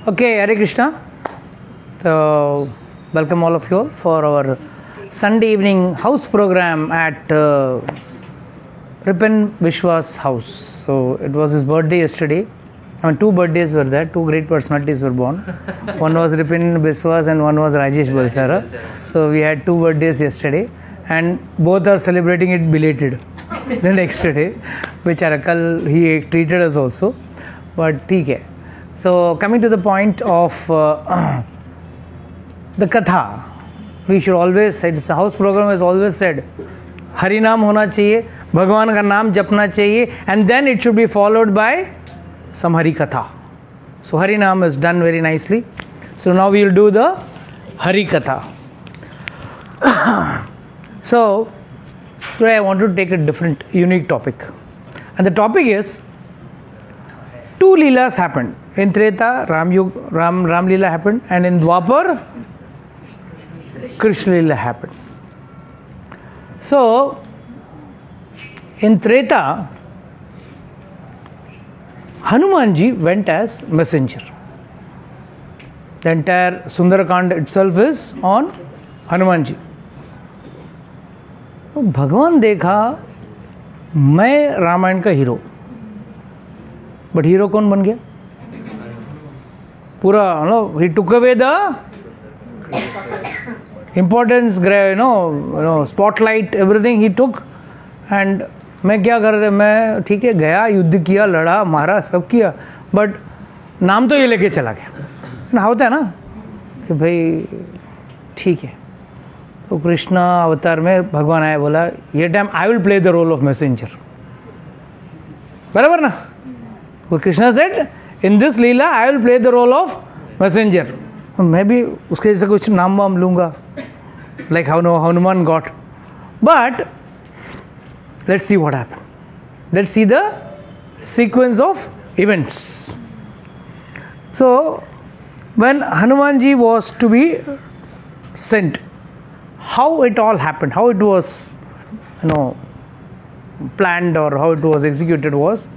Okay, Hare Krishna. So, welcome all of you all for our Sunday evening house program at Ripon Vishwas house. So, it was his birthday yesterday. I mean, two birthdays were there, two great personalities were born. One was Ripon Vishwas and one was Rajesh Balsara. So, we had two birthdays yesterday and both are celebrating it belated the next day, which Arakal he treated us also. But ठीक So coming to the point of the katha, we should always say, the house program has always said, Hari Naam hona chahiye, Bhagwan ka naam japna chahiye, and then it should be followed by some Hari Katha. So Hari Naam is done very nicely. So now we will do the Hari Katha. So today I want to take a different, unique topic. And the topic is, two Leelas happened. In Treta, Ram Leela happened, and in Dwapar, Krishna Leela happened. So, in Treta, Hanumanji went as messenger. The entire Sundarakand itself is on Hanumanji. भगवान देखा मैं रामायण का hero, but hero कौन बन गया? पूरा he took away the importance, spotlight, everything he took. And मैं क्या कर रहे थे, मैं ठीक है गया, युद्ध किया, लड़ा, मारा, सब किया, बट नाम तो ये लेके चला गया ना. होता है ना कि भाई ठीक है. तो कृष्णा अवतार में भगवान आया, बोला ये time I will play the role of messenger. बराबर ना. Krishna said, in this Leela, I will play the role of messenger. मैं भी उसके जैसे कुछ नाम वाम लूँगा, like how Hanuman got. But let's see what happened. Let's see the sequence of events. So, when Hanumanji was to be sent, how it all happened, how it was, planned or how it was executed was,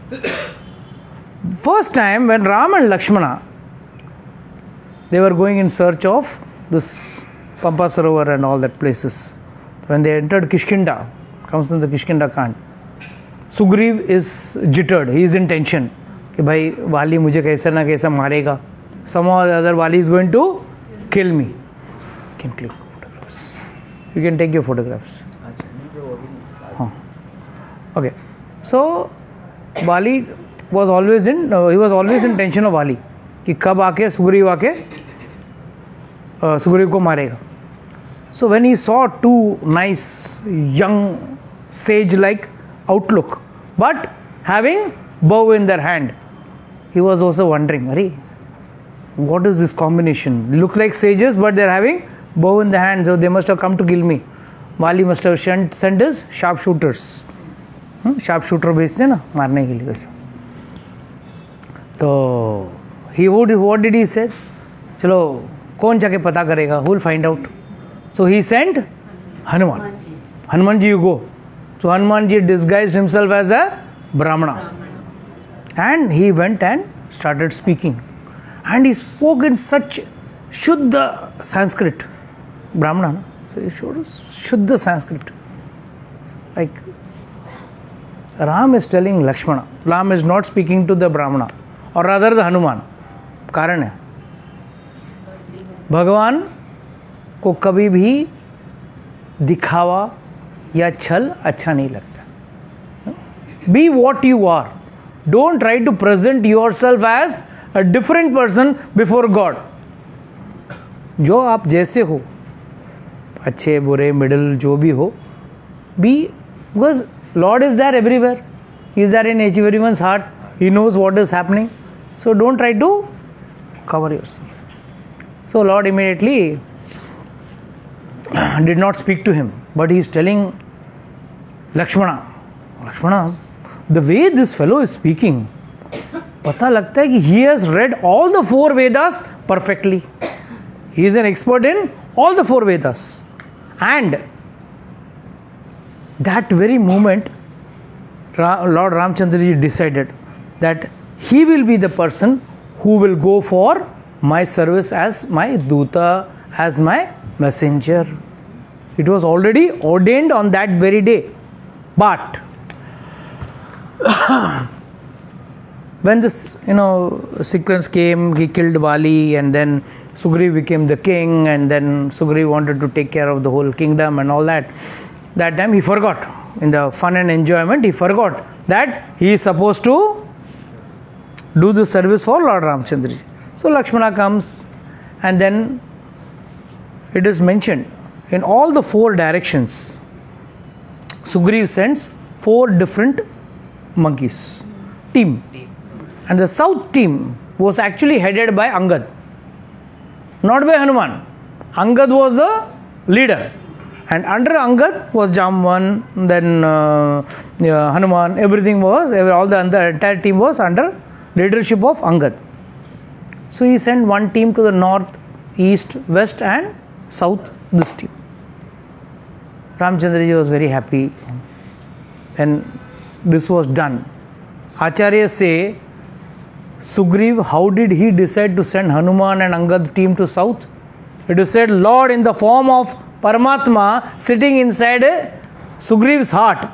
first time when Ram and Lakshmana, they were going in search of this Pampa Sarovar and all that places. When they entered Kishkinda, comes in the Kishkinda Kand, Sugriv is jittered, he is in tension. कि भाई वाली मुझे कैसा ना कैसा मारेगा. Somehow or the other Wali is going to kill me. You can click photographs. You can take your photographs. Okay. So Wali was always in tension of Wali कि कब आके सुग्रीव को मारेगा. So when he saw two nice young sage like outlook but having bow in their hand, he was also wondering, what is this combination? Look like sages but they are having bow in the hand, so they must have come to kill me. Wali must have sent his sharpshooters. Sharpshooter भेजते हैं ना मारने के लिए वैसा. तो what did he say? चलो कौन जाके पता करेगा? Who will find out? So he sent Hanuman. Hanumanji, you go. So Hanumanji disguised himself as a Brahmana, and he went and started speaking, and he spoke in such Shuddha Sanskrit. Brahmana, so he showed us Shuddha Sanskrit. Like Ram is telling Lakshmana. Ram is not speaking to the Brahmana, or rather the Hanuman. कारण है, भगवान को कभी भी दिखावा या छल अच्छा नहीं लगता. Be what you are. Don't try to present yourself as a different person before God. जो आप जैसे हो, अच्छे बुरे मिडिल जो भी हो, be, because Lord is there everywhere. He is there in everyone's heart. He knows what is happening. So don't try to cover yourself. So Lord immediately did not speak to him, but he is telling Lakshmana, the way this fellow is speaking, पता लगता है कि he has read all the four Vedas perfectly. He is an expert in all the four Vedas. And that very moment, Lord Ramchandra ji decided that he will be the person who will go for my service as my Duta, as my messenger. It was already ordained on that very day. But when this sequence came, he killed Vali, and then Sugriv became the king, and then Sugriv wanted to take care of the whole kingdom and all that. That time he forgot, in the fun and enjoyment, he forgot that he is supposed to do the service for Lord Ramchandra ji. So Lakshmana comes, and then it is mentioned in all the 4 directions. Sugriv sends 4 different monkeys team, and the south team was actually headed by Angad, not by Hanuman. Angad was the leader, and under Angad was Jamvan, then Hanuman. Everything was, the entire team was under leadership of Angad. So he sent one team to the north, east, west and south, this team. Ramchandra ji was very happy, and this was done. Acharyas say, Sugriv, how did he decide to send Hanuman and Angad team to south? It is said, Lord in the form of Paramatma sitting inside Sugriv's heart,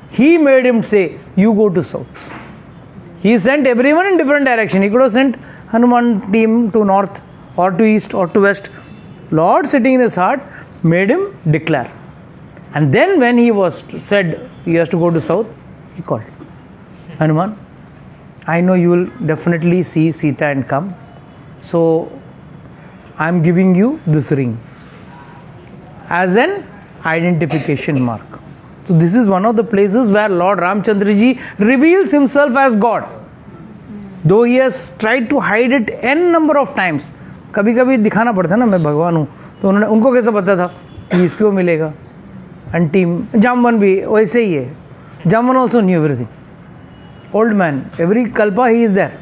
he made him say, you go to south. He sent everyone in different direction. He could have sent Hanuman team to north or to east or to west. Lord sitting in his heart made him declare. And then when he was said he has to go to south, he called Hanuman, I know you will definitely see Sita and come, so I am giving you this ring as an identification mark. So this is one of the places where Lord Ramchandra ji reveals himself as God, though he has tried to hide it n number of times. कभी कभी दिखाना पड़ता है ना, मैं भगवान हूँ, तो उन्होंने, उनको कैसे पता था कि इसको मिलेगा. And team Jamban भी वैसे ही है. Jamban also knew everything. Old man, every kalpa he is there,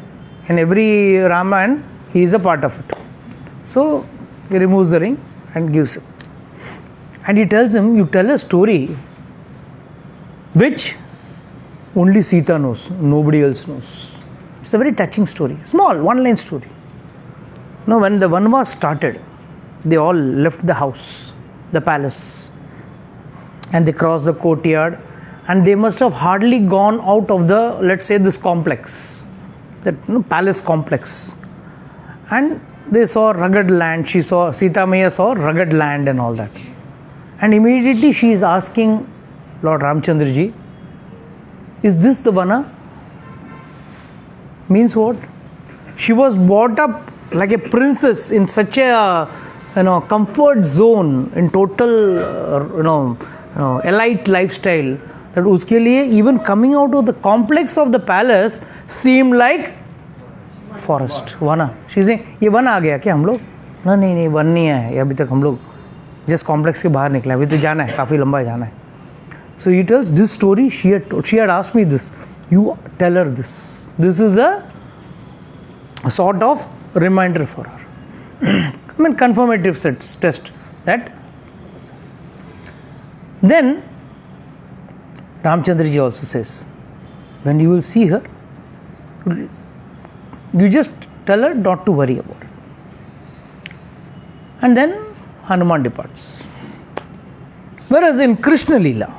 in every Ramayana he is a part of it. So he removes the ring and gives him, and he tells him, you tell a story which only Sita knows, nobody else knows. It's a very touching story, small one-line story. Now when the Vanvas started, they all left the house, the palace, and they crossed the courtyard, and they must have hardly gone out of the, let's say, this complex, that palace complex, and they saw rugged land. Sita Maya saw rugged land and all that, and immediately she is asking Lord Ramchandra ji, is this the Vana? Means what? She was brought up like a princess in such a comfort zone, in total elite lifestyle, that uske liye even coming out of the complex of the palace seemed like forest, Vana. She is saying, ये one आ गया क्या हम लोग? ना नहीं one नहीं है, अभी तक हम लोग just complex के बाहर निकले, अभी तो जाना है, काफी लंबा जाना है. So he tells this story. She had asked me this. You tell her this. This is a sort of reminder for her. I mean, confirmative test that. Then Ramchandra ji also says, when you will see her, you just tell her not to worry about it. And then Hanuman departs. Whereas in Krishna Leela,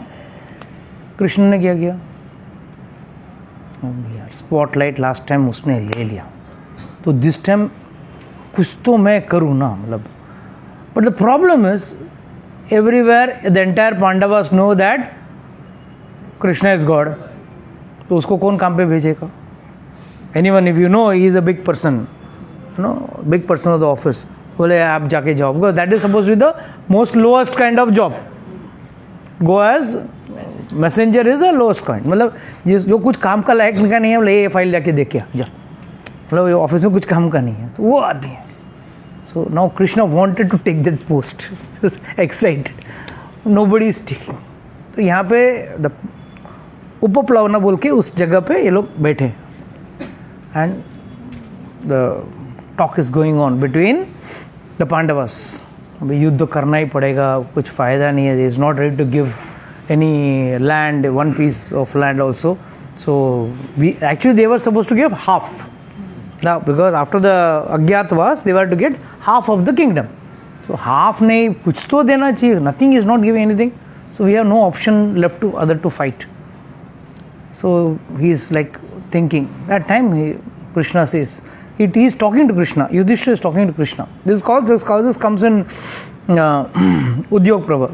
Krishna ने क्या किया यार, spotlight last time उसने ले लिया, तो this time कुछ तो मैं करूँ ना, मतलब. But the problem is everywhere the entire Pandavas know that Krishna is god, तो उसको कौन काम पे भेजेगा? Anyone, if you know he is a big person, big person of the office, बोले आप जाके जाओ, because that is suppose to be the most lowest kind of job. Go as messenger is a lowest kind, मतलब जो कुछ काम का लायक का नहीं है, बोले ये फाइल जाके देख के जा, मतलब ये ऑफिस में कुछ काम का नहीं है, तो वो आदमी है. So now Krishna wanted to take that post, excited, nobody is taking. तो यहाँ पे द उपप्लवना बोल के उस जगह पे ये लोग बैठे, and the talk is going on between the Pandavas. अभी युद्ध करना ही पड़ेगा, कुछ फ़ायदा नहीं है, is not ready to give any land, one piece of land also. So we actually they were supposed to give half, Now, because after the Agyatwas, they were to get half of the kingdom. So half nahi, kuch to dena chahiye. Nothing is not giving anything. So we have no option left to other to fight. So he is like thinking. That time Krishna says, he is talking to Krishna. Yudhishthira is talking to Krishna. This causes comes in Udyog Prabha.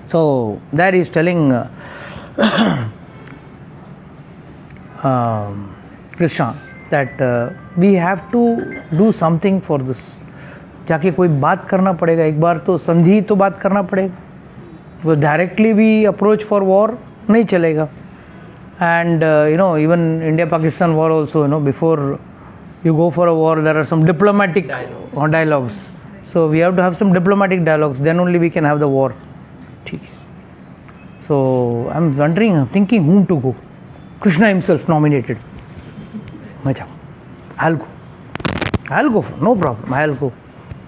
So there he is telling Krishna that we have to do something for this. जाके कोई बात करना पड़ेगा, एक बार तो संधि तो बात करना पड़ेगा. वो directly we approach for war नहीं चलेगा. And even India-Pakistan war also, before you go for a war, there are some diplomatic dialogues. So we have to have some diplomatic dialogues. Then only we can have the war. So I'm wondering, thinking whom to go. Krishna himself nominated. I'll go. No problem. I'll go.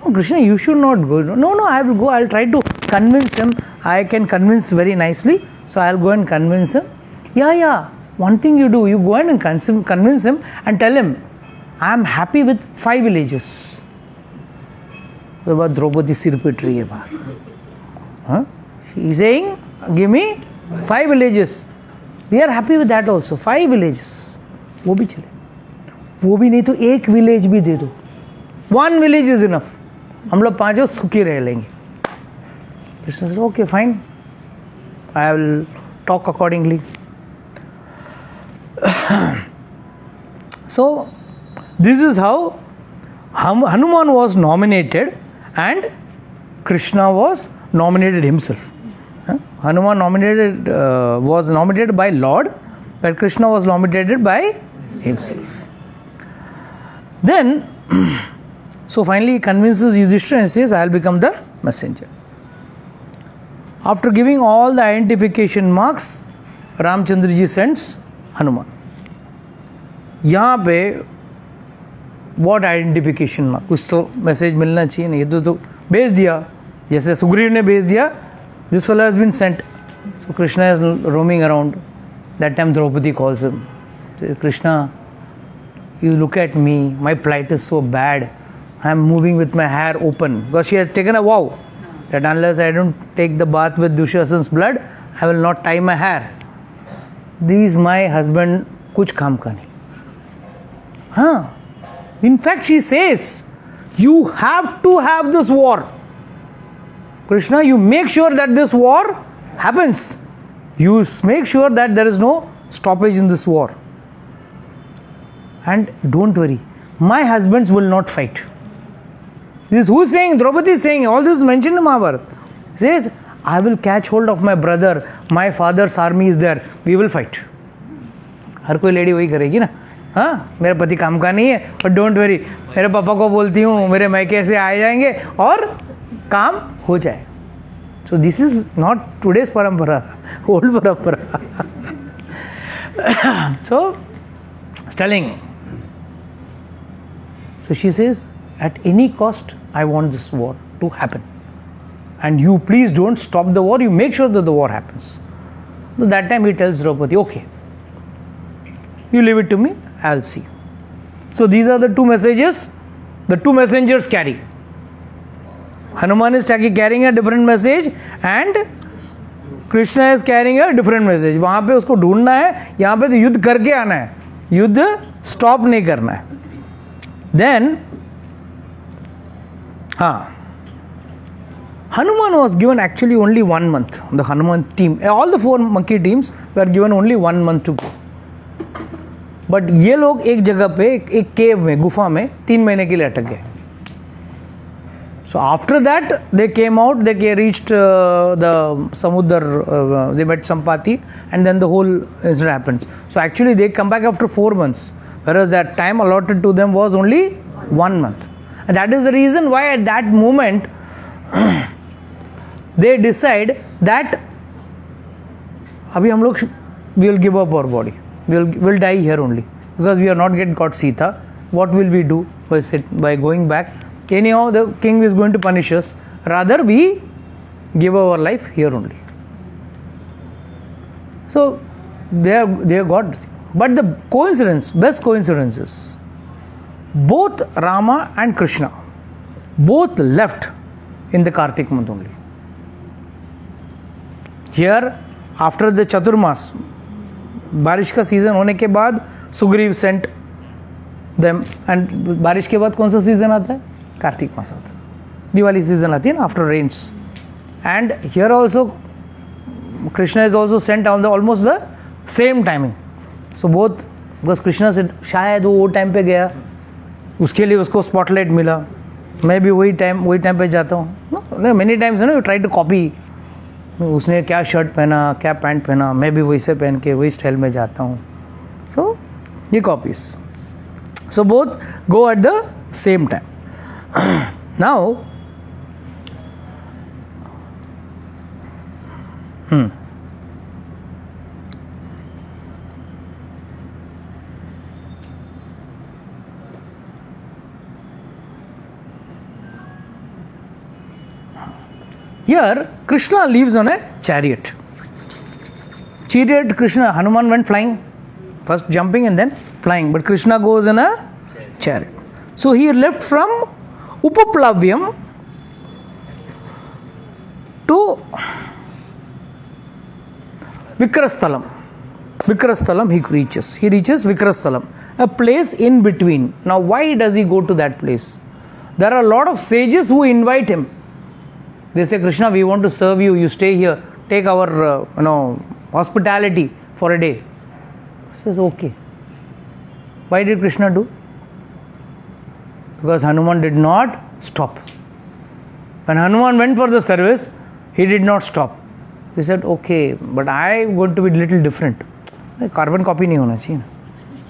Oh, Krishna, you should not go. No, I will go. I'll try to convince him. I can convince very nicely. So I'll go and convince him. Yeah. One thing you do, you go and convince him and tell him, I am happy with 5 villages. The baad Draupadi sir pe tree hai. He is saying, give me 5 villages. We are happy with that also. 5 villages. वो भी चले. वो भी नहीं तो एक village भी दे दो. 1 village is enough. हम लोग 5 सुखी रह लेंगे. Krishna said, okay, fine. I will talk accordingly. So, this is how Hanuman was nominated and Krishna was nominated himself. Hanuman was nominated by Lord, but Krishna was nominated by himself. Then, so finally he convinces Yudhishthira and says, I will become the messenger. After giving all the identification marks, Ramchandra ji sends Hanuman. यहाँ पे what identification mark? कुछ तो message मिलना चाहिए नहीं, ये तो भेज दिया, जैसे सुग्रीव ने भेज दिया. This fellow has been sent. So Krishna is roaming around. That time Draupadi calls him. Says, Krishna, you look at me, my plight is so bad. I am moving with my hair open. Because she has taken a vow that unless I don't take the bath with Dushasan's blood, I will not tie my hair. This my husband kuch kaam ka nahi. In fact, she says, you have to have this war. Krishna, you make sure that this war happens. You make sure that there is no stoppage in this war. And don't worry, my husbands will not fight. This who is saying? Draupadi is saying. All this is mentioned in Mahabharata. He says, I will catch hold of my brother. My father's army is there. We will fight. हर कोई lady वही करेगी ना. हाँ, मेरा पति काम का नहीं है, but don't worry, मेरे पापा को बोलती हूँ, मेरे मायके से आ जाएंगे और काम हो जाए. So this is not today's parampara, old parampara. So, it's telling. So she says, at any cost, I want this war to happen. And you please don't stop the war, you make sure that the war happens. So that time he tells Draupadi, okay, you leave it to me, I'll see. So these are the 2 messages the 2 messengers carry. Hanuman is carrying a different message and Krishna is carrying a different message. वहाँ पे उसको ढूंढना है, यहाँ पे तो युद्ध करके आना है, युद्ध स्टॉप नहीं करना है. Then, Hanuman was given actually only 1 month. The Hanuman team, all the 4 monkey teams were given only 1 month to go. But ये लोग एक जगह पे एक केव में, गुफा में 3 महीने के लिए अटक गए. So after that they came out, they reached the Samudra, they met Sampati, and then the whole incident happens. So actually they come back after 4 months, whereas that time allotted to them was only 1 month. And that is the reason why at that moment they decide that abhi hum log we will give up our body, we'll die here only, because we are not yet got Sita. What will we do by going back? Anyhow, the king is going to punish us. Rather, we give our life here only. So they got, but the coincidence, best coincidences, both Rama and Krishna, both left in the Kartik month only. Here, after the Chaturmas, बारिश का season होने के बाद Sugriva Saint them, and बारिश के बाद कौन सा सीजन आता है? कार्तिक मास आता है, दिवाली सीजन आती है ना, after rains. And here also Krishna is also sent on the almost the same timing. So both, because Krishna से शायद वो टाइम पे गया, उसके लिए उसको स्पॉटलाइट मिला, मैं भी वही टाइम पे जाता हूँ. Many times you try to copy. उसने क्या शर्ट पहना, क्या पैंट पहना, मैं भी वैसे पहन के वही स्टाइल में जाता हूँ. सो ये copies. So both go at the same time. Now here Krishna lives on a chariot. Krishna, Hanuman went flying, first jumping and then flying, but Krishna goes in a chariot. So he left from Upaplavyam to Vikrasthalam. He reaches Vikrasthalam, a place in between. Now why does he go to that place? There are a lot of sages who invite him. They say, Krishna, we want to serve you. You stay here. Take our, hospitality for a day. He says, okay. Why did Krishna do? Because Hanuman did not stop. When Hanuman went for the service, he did not stop. He said, okay, but I want to be little different. Carbon copy nahi hona chahiye.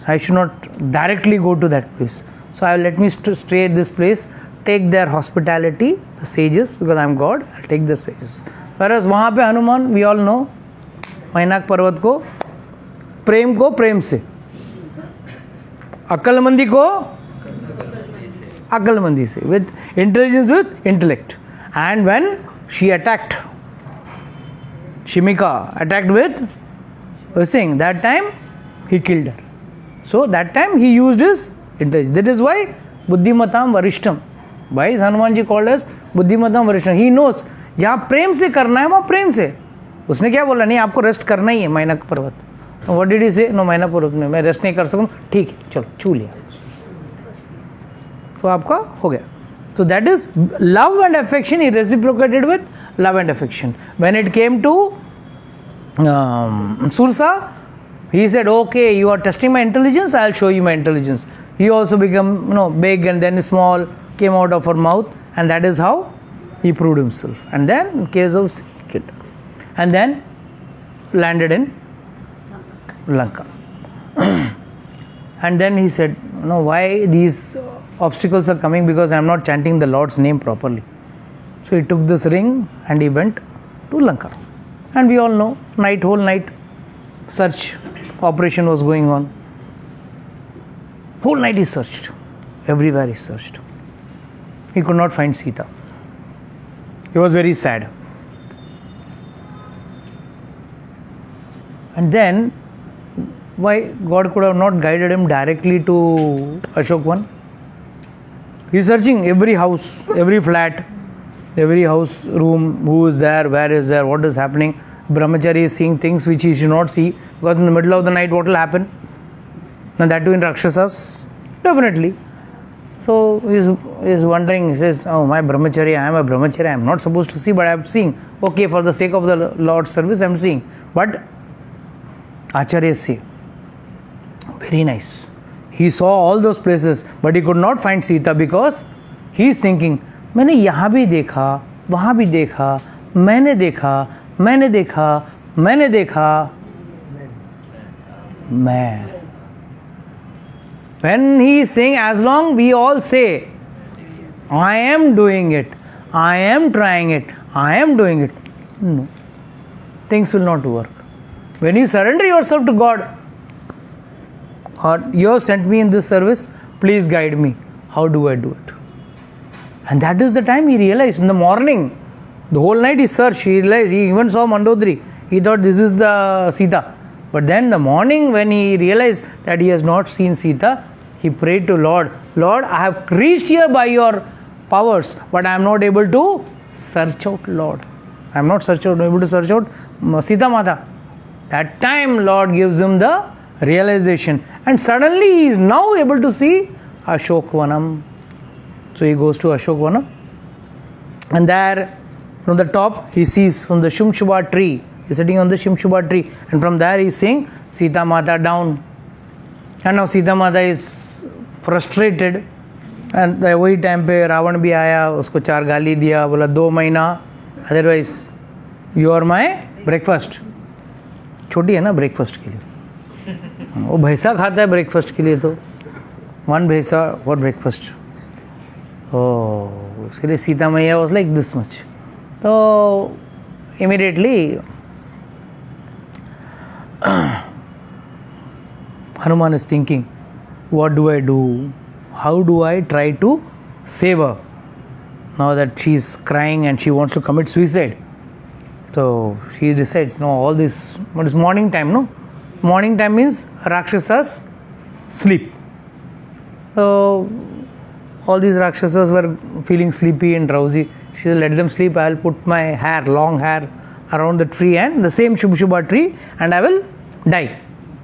I should not directly go to that place. So let me stay at this place. Take their hospitality, the sages, because I am God, I'll take the sages. Whereas वहाँ पे Hanuman, we all know, Mainak पर्वत को प्रेम से, अक्लमंदी को अक्लमंदी से, with intelligence, with intellect. And when she attacked, Shimika attacked with saying, that time he killed her. So that time he used his intelligence. That is why Buddhimatam Varishtam. Why is Hanuman ji called as बुद्धिमतम वरिष्ठ? He knows जहाँ प्रेम से करना है वहाँ प्रेम से. उसने क्या बोला? नहीं, आपको रेस्ट करना ही है मैनाक पर्वत. What did he say? No, Mainak पर्वत में मैं रेस्ट नहीं कर सकूँ. ठीक है, चलो छू लिया, तो आपका हो गया. So that is love and affection. He reciprocated with love and affection. When it came to Sursa, he said, okay, you are testing my intelligence, I'll show you my intelligence. He also became big and then small, came out of her mouth, and that is how he proved himself. And then in case of kid, and then landed in Lanka. And then he said, why these obstacles are coming? Because I am not chanting the Lord's name properly. So he took this ring and he went to Lanka. And we all know, whole night search operation was going on. Whole night he searched, everywhere he searched. He could not find Sita. He was very sad. And then, why God could have not guided him directly to Ashokvan? He is searching every house, every flat, every house, room, who is there, where is there, what is happening. Brahmachari is seeing things which he should not see, because in the middle of the night what will happen? And that too in Rakshasas? Definitely. So he is wondering, he says, oh, my brahmachari, I am a brahmachari, I am not supposed to see, but I am seeing. Okay, for the sake of the Lord's service, I am seeing. But Acharya say, very nice. He saw all those places, but he could not find Sita, because he is thinking, मैंने यहाँ भी देखा, वहाँ भी देखा, मैंने देखा, मैं. When he is saying, as long we all say, I am doing it, I am trying it, I am doing it, no, things will not work. When you surrender yourself to God, or you have sent me in this service, please guide me. How do I do it? And that is the time he realized. In the morning, the whole night he searched, he realized, he even saw Mandodari. He thought this is the Sita. But then the morning when he realized that he has not seen Sita, He prayed to Lord, Lord, I have reached here by your powers, but I am not able to search out Lord. I am not able to search out Sita Mata. That time Lord gives him the realization, and suddenly he is now able to see Ashokvanam. So he goes to Ashokvanam, and there from the top he sees from the Shumshuba tree. He is sitting on the Shumshuba tree, and from there he is seeing Sita Mata down. And now Sita Mata is frustrated, and वही time पे रावण भी आया, उसको 4 गाली दिया, बोला 2 महीना otherwise you are my breakfast. छोटी है ना ब्रेकफास्ट के लिए, वो भैंसा खाता है ब्रेकफास्ट के लिए, तो 1 भैंसा फॉर ब्रेकफास्ट. उसके लिए सीता मैया वॉज लाइक दिस मच. तो immediately Hanuman is thinking, what do I do? How do I try to save her? Now that she is crying and she wants to commit suicide. So she decides, no, all this, what is morning time, no? Morning time means Rakshasas sleep. So all these Rakshasas were feeling sleepy and drowsy. She said, let them sleep, I will put my hair, long hair around the tree and the same Shubha tree, and I will die,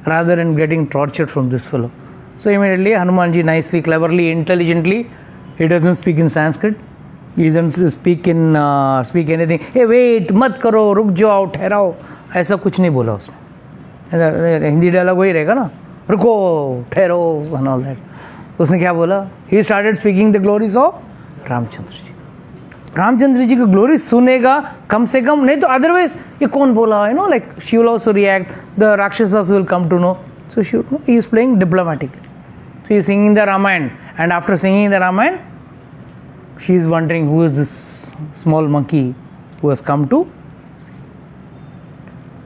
rather than getting tortured from this fellow. So immediately Hanumanji nicely, cleverly, intelligently, he doesn't speak in Sanskrit, he doesn't speak anything. Hey, wait, mat karo, ruk jao, ठहराओ, ऐसा कुछ नहीं बोला उसने. Hindi dialogue वही रहेगा ना, रुको, ठहरो, and all that. उसने क्या बोला? He started speaking the glories of Ramchandra ji. Ramchandra ji की ग्लोरी सुनेगा कम से कम, नहीं तो अदरवाइज ये कौन बोला, like she will also react, the Rakshasas will come to know. So he is playing diplomatically. So he is singing the Ramayana, and after singing the Ramayana, she is wondering who is this small monkey who has come to see.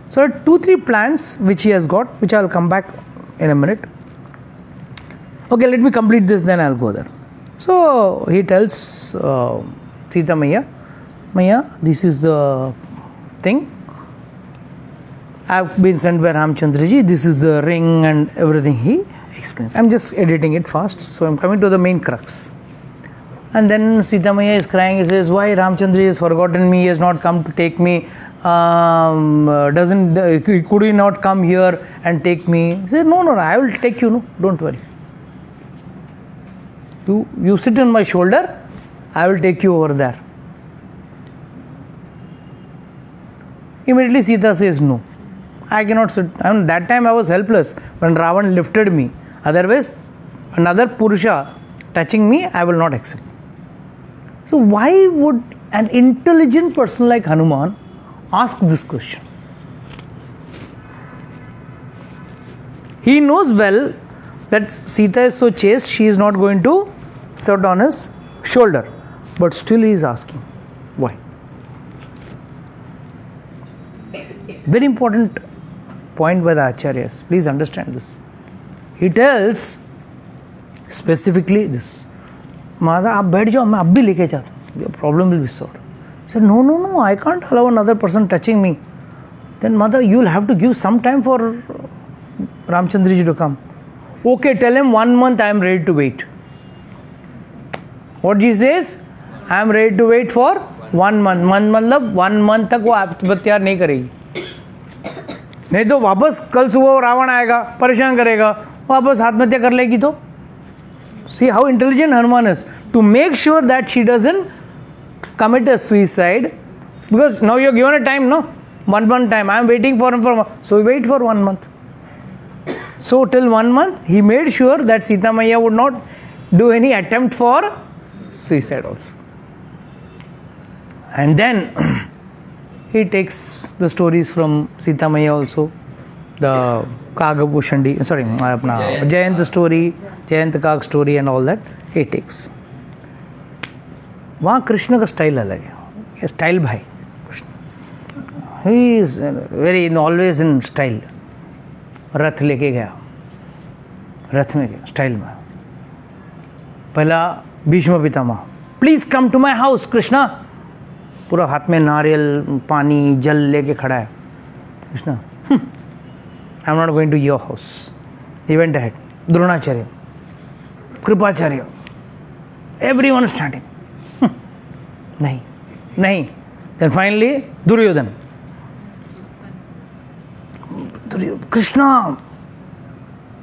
So 2-3 plans which he has got, which I will come back in a minute. Okay, let me complete this, then I will go there. So he tells Sita Maya, this is the thing. I have been sent by Ramchandra ji. This is the ring and everything he explains. I am just editing it fast, so I am coming to the main crux. And then Sita Maya is crying. He says, why Ramchandra ji has forgotten me? He has not come to take me. Could he not come here and take me? He says, no, I will take you. No, don't worry. You sit on my shoulder. I will take you over there. Immediately Sita says, no, I cannot sit. That time I was helpless when Ravan lifted me. Otherwise, another Purusha touching me, I will not accept. So why would an intelligent person like Hanuman ask this question? He knows well that Sita is so chaste, she is not going to sit on his shoulder. But still he is asking, why? Very important point by the Acharyas. Please understand this. He tells specifically this. Mother, आप बैठ जाओ, मैं अब भी लेके जाता हूँ. Your problem will be solved. He said, no, I can't allow another person touching me. Then mother, you will have to give some time for Ramchandra ji to come. Okay, tell him 1 month I am ready to wait. What she says? I am ready to wait for 1 month. मतलब 1 month तक वो आत्महत्या नहीं करेगी. नहीं तो वापस कल सुबह रावण आएगा, परेशान करेगा, वापस आत्महत्या कर लेगी तो. See how intelligent Hanuman is to make sure that she doesn't commit a suicide, because now you are given a time, no? 1 month time. I am waiting for him so we wait for 1 month. So till 1 month he made sure that Sita Maya would not do any attempt for suicide also. And then he takes the stories from Sita Maya also, the Kagapushandi, Jayant story, Jayant Kag story and all that he takes. वहाँ कृष्ण का style अलग है, style भाई. He is very always in style. रथ लेके गया, रथ में गया स्टाइल में. पहला Bhishma Pitamah, please come to my house Krishna. पूरा हाथ में नारियल, पानी, जल लेके खड़ा है. Krishna, I am not going to your house. He went ahead. Dronacharya, Kripacharya, everyone standing. नहीं नहीं. Then finally Duryodhan. कृष्णा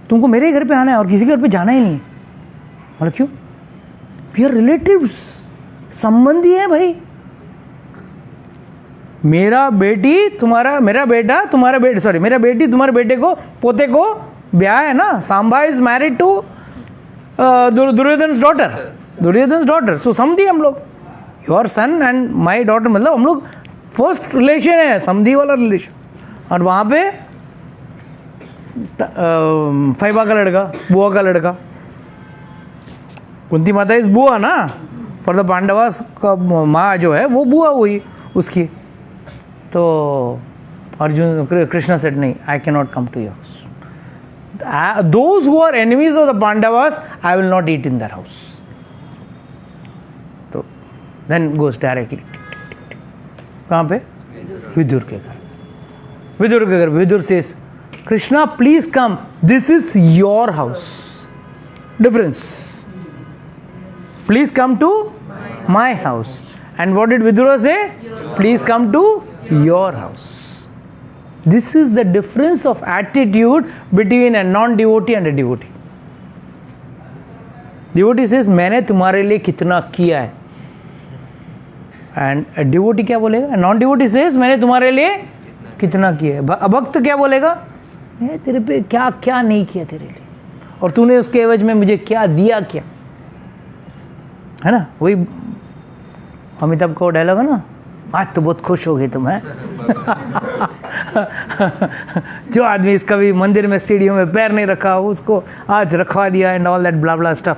तुमको मेरे घर पे आना है और किसी घर पे जाना ही नहीं. मतलब क्यों? वी आर रिलेटिव्स, संबंधी है भाई. मेरा बेटी तुम्हारा, मेरा बेटा तुम्हारा बेटे, सॉरी मेरा बेटी तुम्हारे बेटे को, पोते को ब्याह है ना. Samba is married to Duryodhan daughter. So समधी हम लोग, your son and my daughter, मतलब हम लोग फर्स्ट रिलेशन है, समधी वाला रिलेशन. और वहाँ पे फैबा का लड़का, बुआ का लड़का. कुंती माता इस बुआ ना, फॉर द पांडवास का माँ जो है वो बुआ हुई उसकी. तो अर्जुन, कृष्णा सेड नहीं, I can not come to your house. Those who are enemies of the Pandavas, I will not eat in their house. So then goes directly. कहाँ पे? विदुर के घर. विदुर के घर. Vidur says, Krishna, please come. This is your house. Difference. Please come to my house. And what did Vidura say? Please come to your house. This is the difference of attitude between a non-devotee and a devotee. Devotee says, मैंने तुम्हारे लिए कितना किया है. And a devotee क्या बोलेगा? A non-devotee says, मैंने तुम्हारे लिए कितना किया है. भक्त क्या बोलेगा? मैं तेरे पे क्या क्या नहीं किया तेरे लिए, और तूने उसके एवज में मुझे क्या दिया, क्या है ना. वही अमिताभ का डायलॉग है ना, आज तो बहुत खुश हो गई तुम है. जो आदमी इस कभी मंदिर में सीढ़ियों में पैर नहीं रखा उसको आज रखवा दिया, and all that blah blah stuff.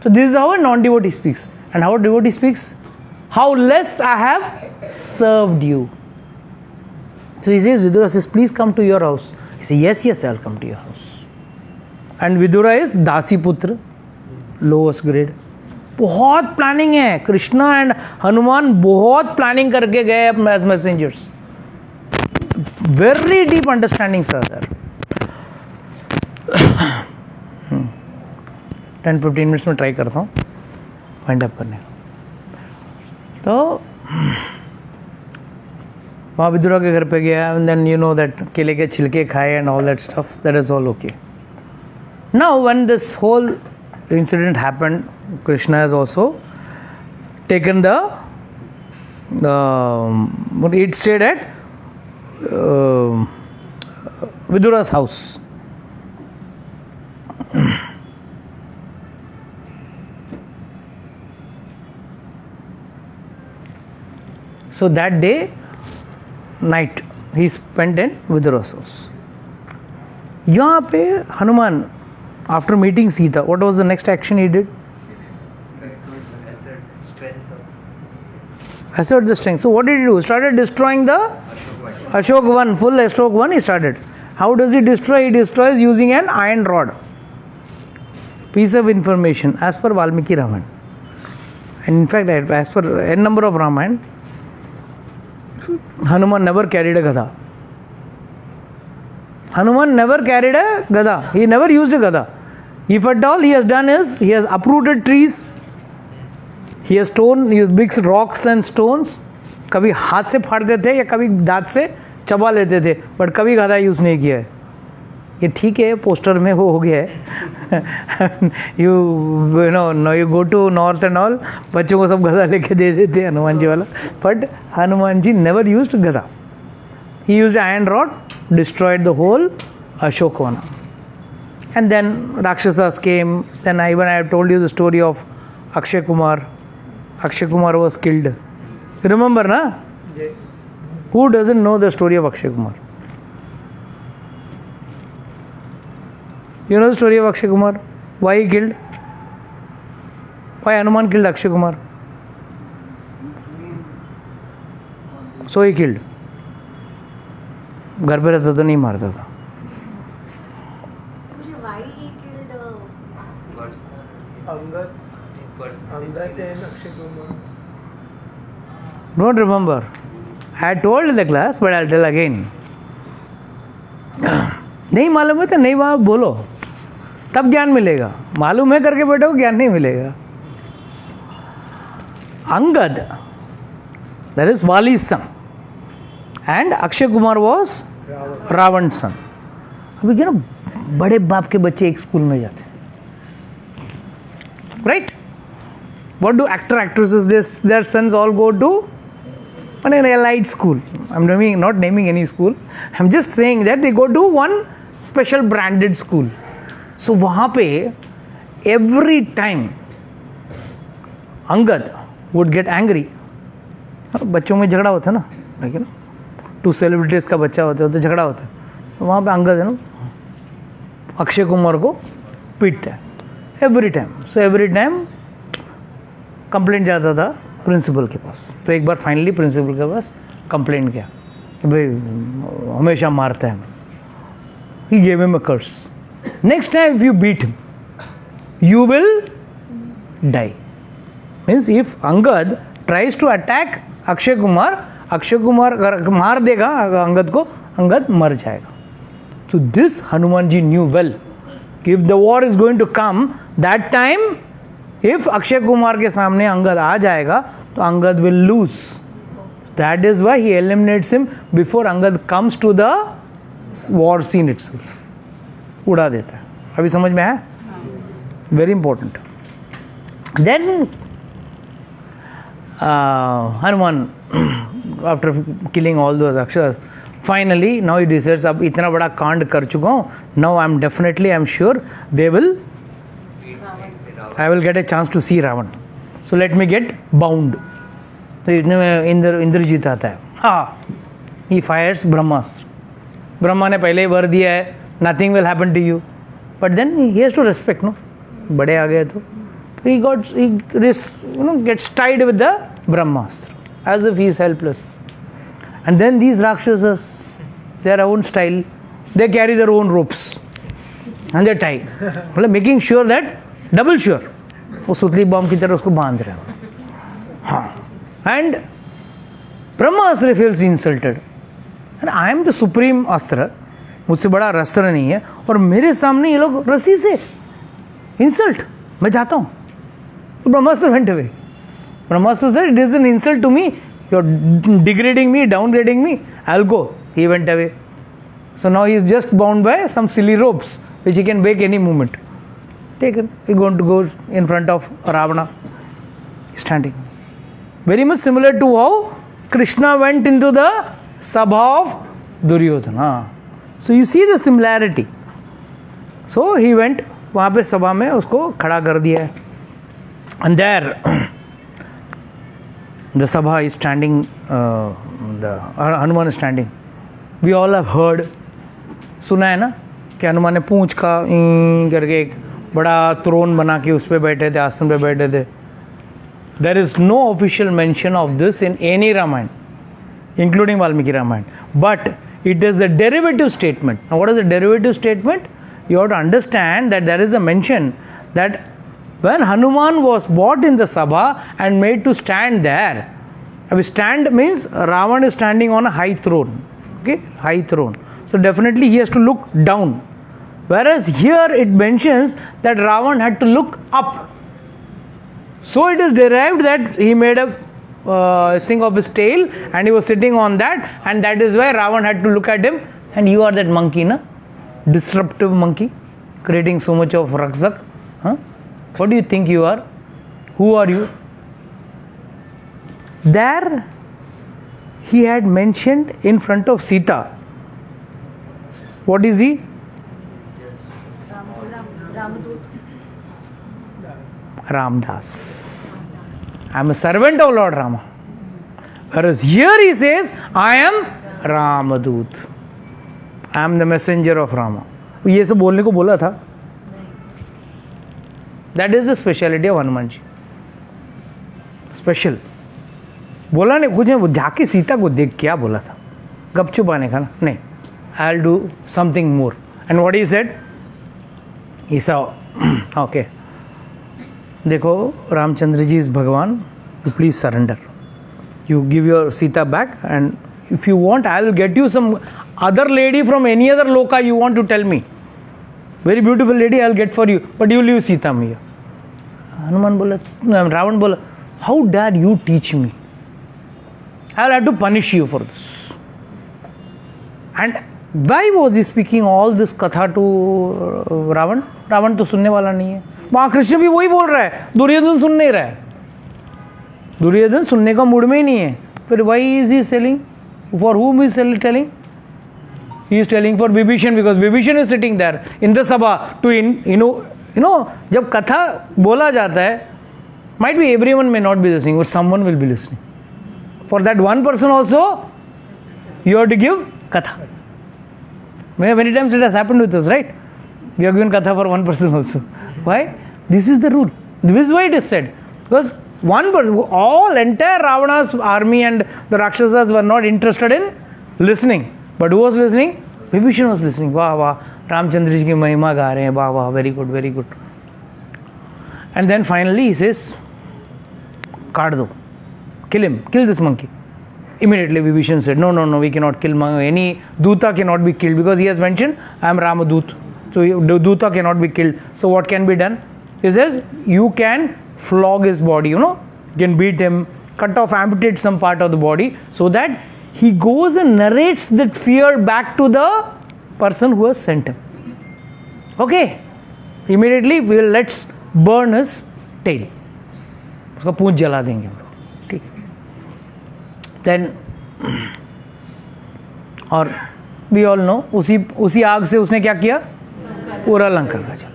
So this is how a non devotee speaks. And how devotee speaks, how less I have served you. So he says, Vidura says, please come to your house. He says, yes, yes, I'll come to your house. And Vidura is दासी पुत्र, lowest grade. बहुत planning है. Krishna and Hanuman बहुत planning करके गए as messengers. Very deep understanding sir. 10-15 minutes में try करता हूँ वाइंड अप करने. तो वहाँ विदुरा के घर पे गया, and then you know that केले के छिलके खाए and all that stuff. That is all okay. Now when this whole incident happened, Krishna has also taken it stayed at Vidura's house. So that day night he spent in Vidura's house. यहाँ पे Hanuman, after meeting Sita, what was the next action he did? Assert the strength. So what did he do? Started destroying the Ashok Van, full Ashok Van he started. How does he destroy? He destroys using an iron rod. Piece of information as per Valmiki Ramayana. And in fact, as per n number of Ramayana, Hanuman never carried a gada. Hanuman never carried a gada. He never used a gada. If at all he has done is, he has uprooted trees, he has mixed rocks and stones. कभी हाथ से फाड़ देते या कभी दांत से चबा लेते थे, बट कभी गदा यूज़ नहीं किया है. ये ठीक है, पोस्टर में वो हो गया है. You know you go to north and all, बच्चों को सब गदा लेके दे देते हनुमान जी वाला. But Hanuman ji never used gada. He used an iron rod, destroyed the whole Ashokvana. And then Rakshasas came. Then I have told you the story of Akshay Kumar. Akshay Kumar was killed. You remember, na? Yes. Who doesn't know the story of Akshay Kumar? You know the story of Akshay Kumar? Why he killed? Why Hanuman killed Akshay Kumar? So he killed. घर पे रहता तो नहीं मारता था. Don't remember. I told in the class, but I'll tell again. नहीं मालूम है तो नहीं बोलो. तब ज्ञान मिलेगा, मालूम है करके बैठो ज्ञान नहीं मिलेगा. Angad, that is Wali's son, and Akshay Kumar was Ravan's son. अभी क्या ना बड़े बाप के बच्चे एक स्कूल में जाते हैं, right? What do actresses, their sons all go to an elite school? I'm not naming any school. I'm just saying that they go to one special branded school. So वहाँ पे every time Angad would get angry. बच्चों में झगड़ा होता है ना, लेकिन ना 2 सेलिब्रिटीज का बच्चा होता है तो झगड़ा होता है, तो वहाँ पे अंगद है ना अक्षय कुमार को पीटता है every time. So every time complaint जाता था प्रिंसिपल के पास. तो एक बार फाइनली प्रिंसिपल के पास कंप्लेंट किया कि भाई हमेशा मारता है. He gave him a curse, next time if you beat him you will die. Means if Angad tries to attack Akshay Kumar मार देगा अंगद को, अंगद मर जाएगा. So this Hanuman ji knew well. If the war is going to come, that time if Akshay Kumar के सामने अंगद आ जाएगा तो Angad will lose. That is why he eliminates him before Angad comes to the war scene itself. उड़ा देता है. अभी समझ में आया? Very important. Then Hanuman, after killing all those Akshas, finally now he decides अब इतना बड़ा कांड कर चुका हूँ, now I'm sure I will get a chance to see Ravan, so let me get bound. तो इतने में इंद्रजीत आता है. हाँ, he fires ब्रह्मास्त्र. ब्रह्मा ने पहले ही वर दिया है nothing will happen to you, but then he has to respect, no, बड़े आ गए तो he gets tied with the Brahmastra as if he is helpless. And then these Rakshasas, their own style, they carry their own ropes and they tie, making sure that double sure वो सुतली bomb की तरह उसको बांध रहे हैं. हाँ, and Brahmastra feels insulted, and I am the supreme अस्त्र, मुझसे बड़ा अस्त्र नहीं है और मेरे सामने ये लोग रस्सी से इंसल्ट, मैं जाता हूँ. Brahmastra went away. Brahmastra said, it is an insult to me. You are degrading me, downgrading me. I'll go. He went away. So now he is just bound by some silly ropes, which he can break any moment. Taken. He is going to go in front of Ravana, standing. Very much similar to how Krishna went into the Sabha of Duryodhana. So you see the similarity. So he went, वहाँ पे सभा में उसको खड़ा कर दिया है. And there the Sabha is standing, the Hanuman is standing. We all have heard, सुना है ना कि हनुमान ने पूंछ का करके एक बड़ा throne बना के उस पे बैठे थे, आसन पे बैठे थे. There is no official mention of this in any Ramayana, including Valmiki Ramayana, but it is a derivative statement. Now what is a derivative statement? You have to understand that there is a mention that when Hanuman was brought in the Sabha and made to stand there, stand means Ravan is standing on a high throne, okay, high throne. So definitely he has to look down. Whereas here it mentions that Ravan had to look up. So it is derived that he made a thing of his tail and he was sitting on that, and that is why Ravan had to look at him. And you are that monkey, na? Disruptive monkey, creating so much of raksak. Huh? What do you think you are? Who are you? There he had mentioned in front of Sita. What is he? Ramdas. I am a servant of Lord Rama. Whereas here he says, I am Ramadut. I am the messenger of Rama. ये सब बोलने को बोला था. That is the speciality of Hanuman ji. Special. बोला नहीं कुछ, वो जाके सीता को देख क्या बोला था, गपचुप आने का ना, नहीं, I'll do something more. And what he said? He saw, okay, देखो रामचंद्र जी is भगवान, you please surrender. You give your Sita back, and if you want, I will get you some other lady from any other loka you want to tell me. very beautiful lady I'll get for you, but you leave Sita Maiya. Hanuman bola, Ravan bola, how dare you teach me? I'll have to punish you for this. And why was he speaking all this katha to Ravan? Ravan तो सुनने वाला नहीं है. वहाँ कृष्ण भी वही बोल रहा है, दुर्योधन सुन नहीं रहा है. दुर्योधन सुनने का मूड में ही नहीं है. फिर why is he telling? For whom is he telling? He is telling for Vibhishan, because Vibhishan is sitting there in the sabha to जब कथा बोला जाता है, might be everyone may not be listening, but someone will be listening. For that one person also, you have to give katha. Many times it has happened with us, right? We have given katha for one person also. Why? This is the rule. This is why it is said. Because one person, all entire Ravana's army and the Rakshasas were not interested in listening. But who was listening? Vibhishan was listening. Wow, wow. Ramchandra ji ki mahima ga rahe hain. Wow, wow. Very good, very good. And then finally he says, kaat do. Kill him. Kill this monkey. Immediately Vibhishan said, no, we cannot kill monkey. Any Duta cannot be killed, because he has mentioned, I am Ramadut. So Duta cannot be killed. So what can be done? He says, you can flog his body, you can beat him, cut off, amputate some part of the body, so that he goes and narrates that fear back to the person who has sent him. Okay. Immediately let's burn his tail. उसका पूंछ जला देंगे हम लोग. ठीक. Then और we all know, उसी आग से उसने क्या किया? पूरा लंका का जला.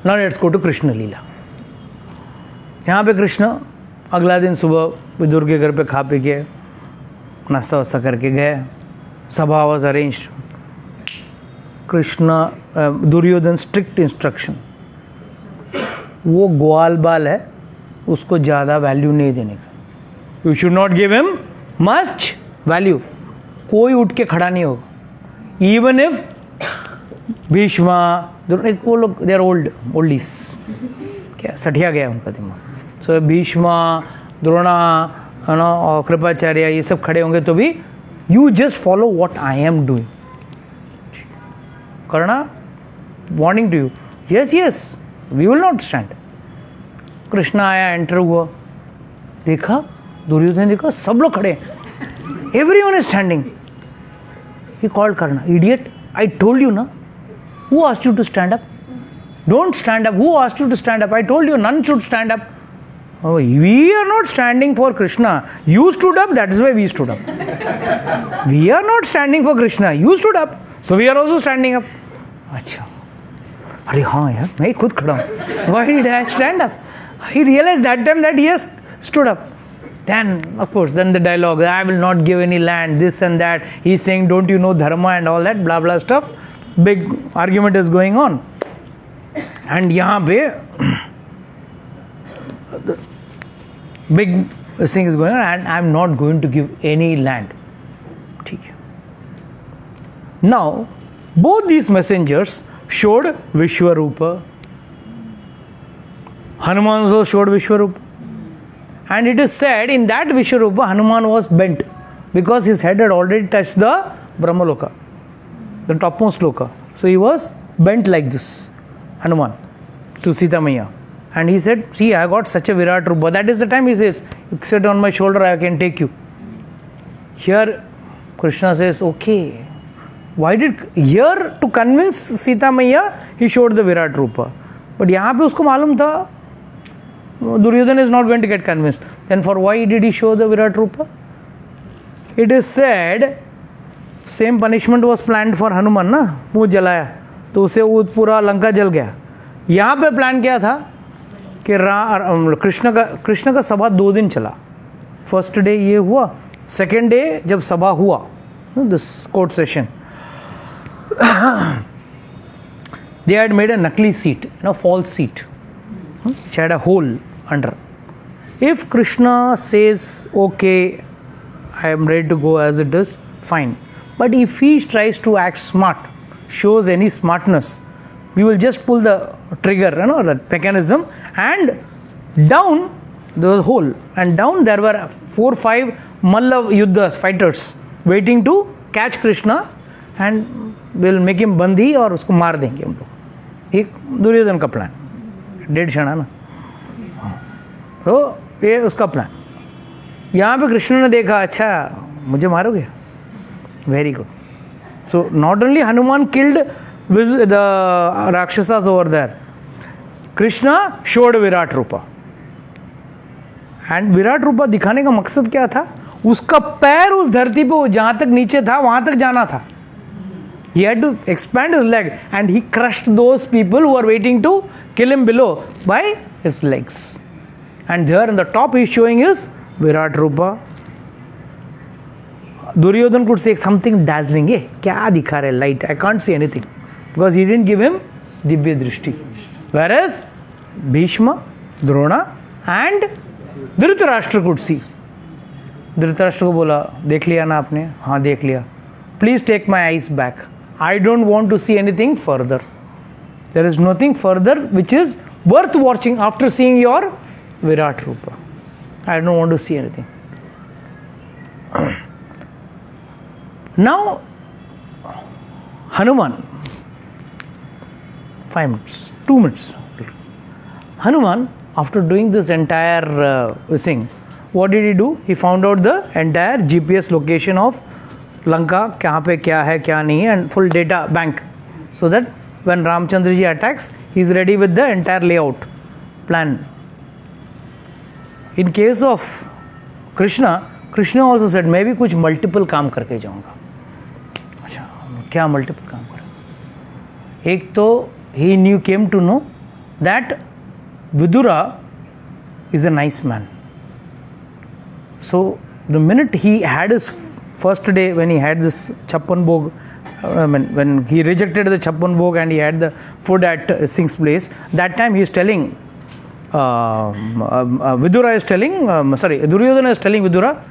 Now let's go to Krishna लीला. यहाँ पे कृष्ण अगला दिन सुबह विदुर के घर पे खा पी के नाश्ता वास्ता करके गए. Sabha was arranged. Krishna Duryodhan strict instruction, वो ग्वाल बाल है, उसको ज़्यादा वैल्यू नहीं देने का. You should not give him much value. कोई उठ के खड़ा नहीं होगा. इवन इफ भीष्मा, वो लोग दे आर ओल्डीज, क्या सठिया गया उनका दिमाग. सो भीष्मा, द्रोणा, और कृपाचार्य, ये सब खड़े होंगे तो भी you just follow what I am doing. करना warning to you. Yes we will not stand. Krishna आया, एंटर हुआ, देखा दुर्योधन, देखा सब लोग खड़े, everyone is standing. He called करना, इडियट, आई टोल्ड यू ना. Who asked you to stand up? Don't stand up. Who asked you to stand up? I told you none should stand up. Oh, we are not standing for Krishna. You stood up, that is why we stood up. We are not standing for Krishna. You stood up, so we are also standing up. अच्छा, अरे हाँ यार, मैं खुद खड़ा हूँ. Why did I stand up? He realized that time that he has stood up. Then, of course, then the dialogue, I will not give any land, this and that. He's saying, don't you know dharma and all that, blah blah stuff. Big argument is going on. And यहाँ पे big thing is going on, and I am not going to give any land. ठीक है. Now, both these messengers showed Vishwarupa. Hanuman also showed Vishwarupa. And it is said in that Vishwarupa, Hanuman was bent because his head had already touched the Brahmaloka, the topmost loka. So he was bent like this, Hanuman, to Sita Maiya. And he said, see, I got such a Virat Rupa. That is the time he says, you sit on my shoulder, I can take you. Here, Krishna says, okay. Why did, here to convince Sita Maiya, he showed the Virat Rupa. But यहाँ पे उसको मालूम था, Duryodhana is not going to get convinced. Then for why did he show the Virat Rupa? It is said, same punishment was plan for Hanuman ना. पूंछ जलाया तो उसे वो पूरा लंका जल गया. यहाँ पे प्लान किया था कि कृष्ण का सभा 2 दिन चला. फर्स्ट डे ये हुआ, सेकेंड डे जब सभा हुआ, this court session, they had made a नकली seat, false seat, which had a hole under. If Krishna says, okay, I am ready to go as it is, fine. But if he tries to act smart, shows any smartness, we will just pull the trigger, the mechanism, and down there was a hole, and down there were 4-5 Malla Yuddha fighters waiting to catch Krishna, and we'll make him bandi और उसको मार देंगे हम लोग. एक दुर्योधन का plan, 1.5 क्षण ना, तो ये उसका प्लान। यहाँ पे कृष्ण ने देखा, अच्छा मुझे मारोगे, very good. So not only Hanuman killed the rakshasas over there, Krishna showed Virat Rupa. And Virat Rupa दिखाने का मकसद क्या था? उसका पैर उस धरती पे जहां तक नीचे था वहां तक जाना था। He had to expand his leg and he crushed those people who were waiting to kill him below by his legs. And there on the top he is showing his Virat Rupa. Duryodhan could say something dazzling. Hey, kya dikha rahe light? I can't see anything. Because he didn't give him Divya Drishti. Whereas Bhishma, Drona and Dhritarashtra could see. Dhritarashtra को बोला, देख लिया ना आपने? हाँ देख लिया. Please take my eyes back. I don't want to see anything further. There is nothing further which is worth watching after seeing your Virat Rupa. I don't want to see anything. Now, Hanuman, 5 minutes, 2 minutes. Hanuman, after doing this entire thing, what did he do? He found out the entire GPS location of Lanka, कहाँ पे क्या है क्या नहीं है, and full data bank, so that when Ramchandra ji attacks, he is ready with the entire layout plan. In case of Krishna, Krishna also said मैं भी कुछ multiple काम करके जाऊँगा. अच्छा, क्या multiple काम करें? एक तो he came to know that Vidura is a nice man. So the minute he had his first day, when he had this Chappan Bhog, when he rejected the Chappan Bhog and he had the food at Singh's place, that time he is telling, Vidura is telling, Duryodhana is telling Vidura,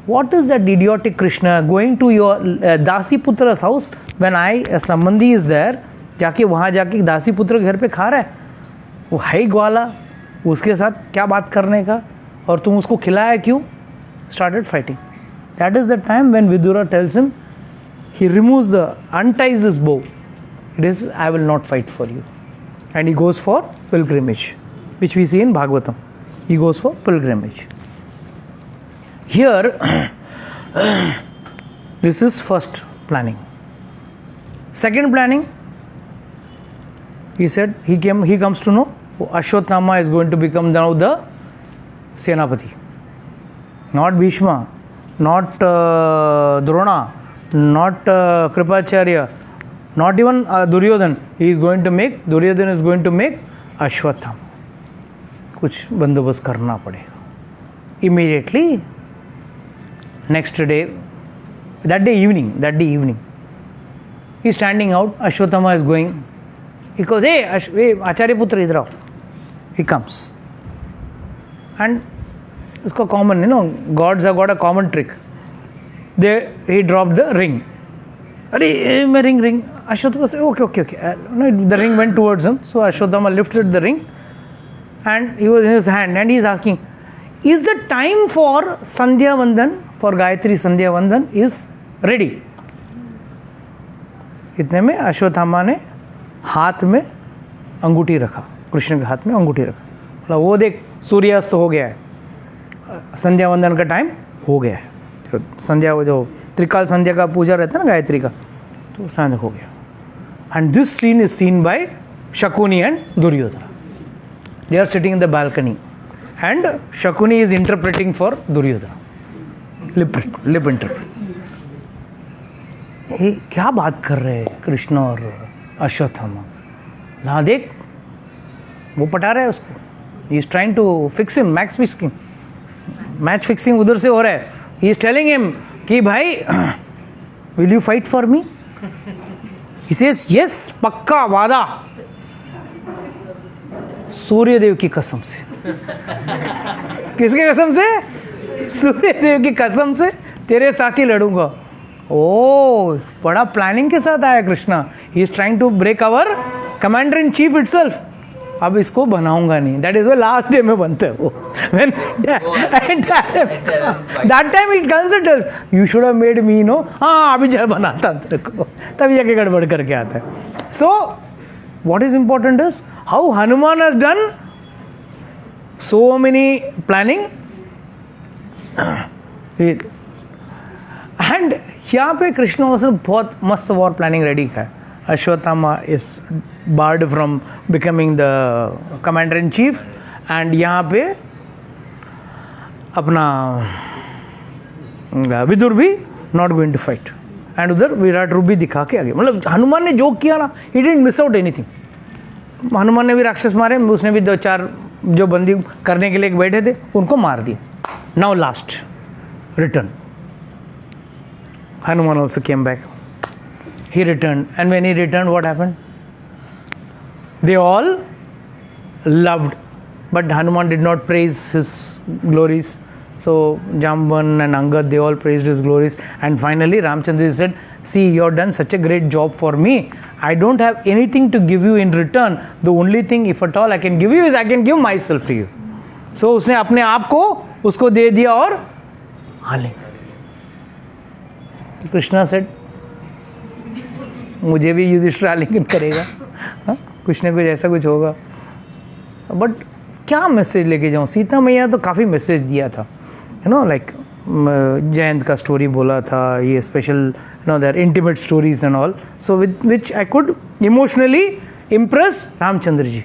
what is that idiotic Krishna going to your Dasi Putra's house when a Sambandhi is there, जाके वहाँ जाके दासी पुत्र घर पे खा रहा है, वो है ग्वाला, उसके साथ क्या बात करने का, और तुम उसको खिलाया क्यों? Started fighting. That is the time when Vidura tells him, he unties his bow. It is, I will not fight for you. And he goes for pilgrimage, which we see in Bhagavatam. He goes for pilgrimage. Here, this is first planning. Second planning, he said, he comes to know Ashwatthama is going to become now the Senapati. Not Bhishma, not Drona, not Kripacharya, not even Duryodhan. Duryodhan is going to make Ashwatthama. कुछ बंदोबस्त करना पड़ेगा. Immediately, next day, that day evening, he is standing out. Ashwatthama is going. He goes, hey, Acharya Putra, idhar aao. He comes. And it's common, gods have got a common trick. He dropped the ring. Ring. Ashwatthama said, okay. No, the ring went towards him. So Ashwatthama lifted the ring and he was in his hand and he is asking, is the time for Sandhya Vandan, for Gayatri Sandhya Vandan is ready? इतने में अश्वत्थामा ने हाथ में अंगूठी रखा, कृष्ण के हाथ में अंगूठी रखा, बोला वो देख सूर्यास्त हो गया है, संध्या वंदन का टाइम हो गया है. तो संध्या, जो त्रिकाल संध्या का पूजा रहता है ना गायत्री का, तो संध्या हो गया. And this scene is scene by Shakuni and Duryodhan. They are sitting in the balcony and Shakuni is interpreting for Duryodhan, lip interpret. ये क्या बात कर रहे हैं कृष्ण और अश्वत्थामा? हाँ देख, वो पटा रहा है उसको. He is trying to fix him, match fixing उधर से हो रहा है. ही इज टेलिंग हिम कि भाई will you fight for me? He says yes, पक्का वादा, सूर्यदेव की कसम से. किसकी कसम से? सूर्यदेव की कसम से तेरे साथ ही लड़ूंगा. ओ, बड़ा प्लानिंग के साथ आया Krishna. He is trying to break our commander in chief itself. अब इसको बनाऊंगा नहीं. That is the last day में बनता है वो. When that time it considers you should have made me no. हाँ, अभी जब बनाता तेरे को, तभी आके गड़बड़ करके आता है. सो what is important is how Hanuman has done so many planning. And यहाँ पे कृष्ण ने बहुत मस्त वॉर प्लानिंग रेडी है. Ashwatthama is barred from becoming the commander in chief, and यहाँ पे अपना विदुर भी not going to fight, and उधर विराट रूप भी दिखा के आगे. मतलब हनुमान ने जो किया ना, he didn't miss out anything. Hanuman ने भी राक्षस मारे, उसने भी 2-4 जो बंदी करने के लिए बैठे थे उनको मार दिए. Now last return, Hanuman also came back. He returned, and when he returned, what happened? They all loved, but Hanuman did not praise his glories. So Jamban and Angad, they all praised his glories, and finally Ramchandra said, see, you have done such a great job for me. I don't have anything to give you in return. The only thing, if at all, I can give you is I can give myself to you. So उसने अपने आप को उसको दे दिया और हाले. Krishna said, मुझे भी युधिष्ठिर आलिंगन करेगा, कुछ ना कुछ ऐसा कुछ होगा. बट क्या मैसेज लेके जाऊँ? सीता मैया तो काफ़ी मैसेज दिया था, यू नो, लाइक जयंत का स्टोरी बोला था, ये special, you know, their intimate stories and all, so which I could emotionally impress Ramchandra ji.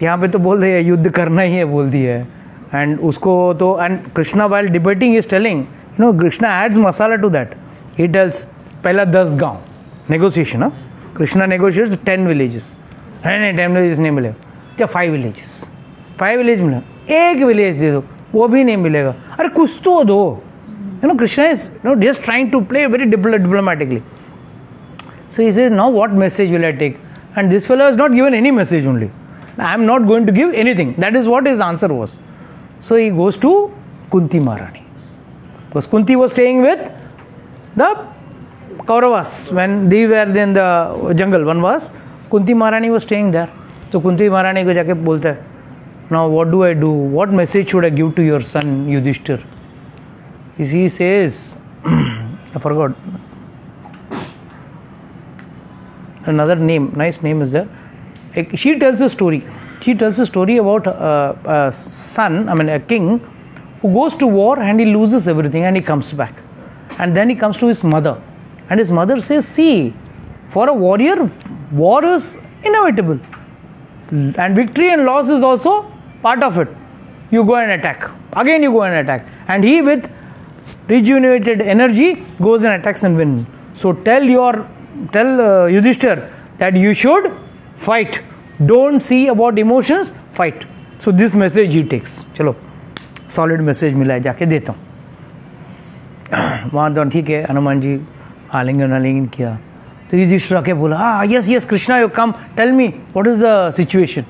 यहाँ पे तो बोल रहे हैं युद्ध करना ही है, बोल दिया है. एंड उसको तो, and Krishna while debating is telling, you know, Krishna adds masala to that. He tells, पहला 10 गांव negotiation, Krishna negotiates 10 villages. नहीं 10 villages नहीं मिलेगा, क्या 5 villages, 5 villages मिलेगा, एक village दे दो, वो भी नहीं मिलेगा, अरे कुछ तो दो. You know, Krishna is, you know, just trying to play very diplomatically. So he says, now what message will I take? And this fellow has not given any message only. I am not going to give anything. That is what his answer was. So he goes to Kunti Maharani. Because Kunti was staying with the Kauravas when they were in the jungle. One was Kunti Maharani was staying there. So Kunti Maharani को जाके बोलता है, now what do I do? What message should I give to your son Yudhishthir? He says, I forgot another name. Nice name is there. She tells a story. She tells a story about a son, I mean a king, who goes to war and he loses everything and he comes back. And then he comes to his mother. And his mother says, see, for a warrior, war is inevitable. And victory and loss is also part of it. You go and attack. Again you go and attack. And he, with rejuvenated energy, goes and attacks and wins. So tell Yudhishthir that you should fight. Don't see about emotions, fight. So this message he takes. Chalo. Solid message मिला है, जाके देता हूँ. वहाँ तो ठीक है, हनुमान जी आलिंगन किया. तो युधिष्ठिर आके बोला, हाँ yes Krishna you come, tell me what is the situation.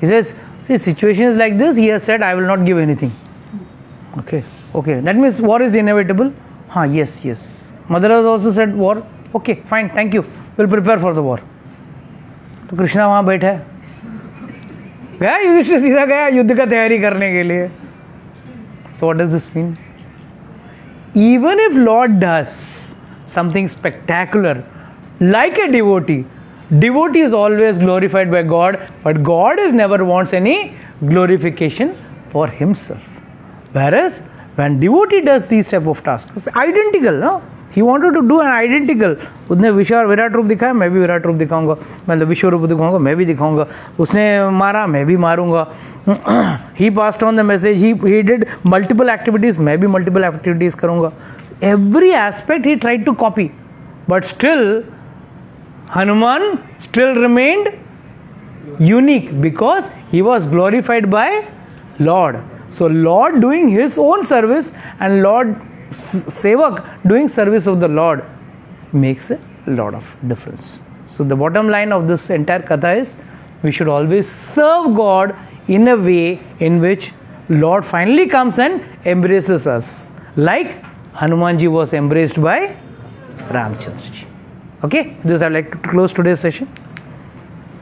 He says, see situation is like this, he has said I will not give anything. Okay that means war is inevitable. हाँ yes mother has also said war. Okay fine, thank you, will prepare for the war. तो कृष्णा वहाँ बैठा है, गया युधिष्ठिर सीधा गया युद्ध का तैयारी करने के लिए. So what does this mean? Even if Lord does something spectacular, like a devotee is always glorified by God, but God is never wants any glorification for himself. Whereas when devotee does these type of tasks, it's identical, no? He wanted to do an identical. उसने विराट रूप दिखाया, मैं भी विराट रूप दिखाऊंगा. मतलब विश्व रूप दिखाऊंगा, मैं भी दिखाऊंगा. उसने मारा, मैं भी मारूंगा. He passed on the message. He did multiple activities, मैं भी multiple activities करूंगा. Every aspect he tried to copy, but still Hanuman still remained unique because he was glorified by Lord. So Lord doing his own service and Lord Sevak doing service of the Lord makes a lot of difference. So the bottom line of this entire katha is, we should always serve God in a way in which Lord finally comes and embraces us, like Hanumanji was embraced by Ramchandra ji. Okay, this I like to close today's session.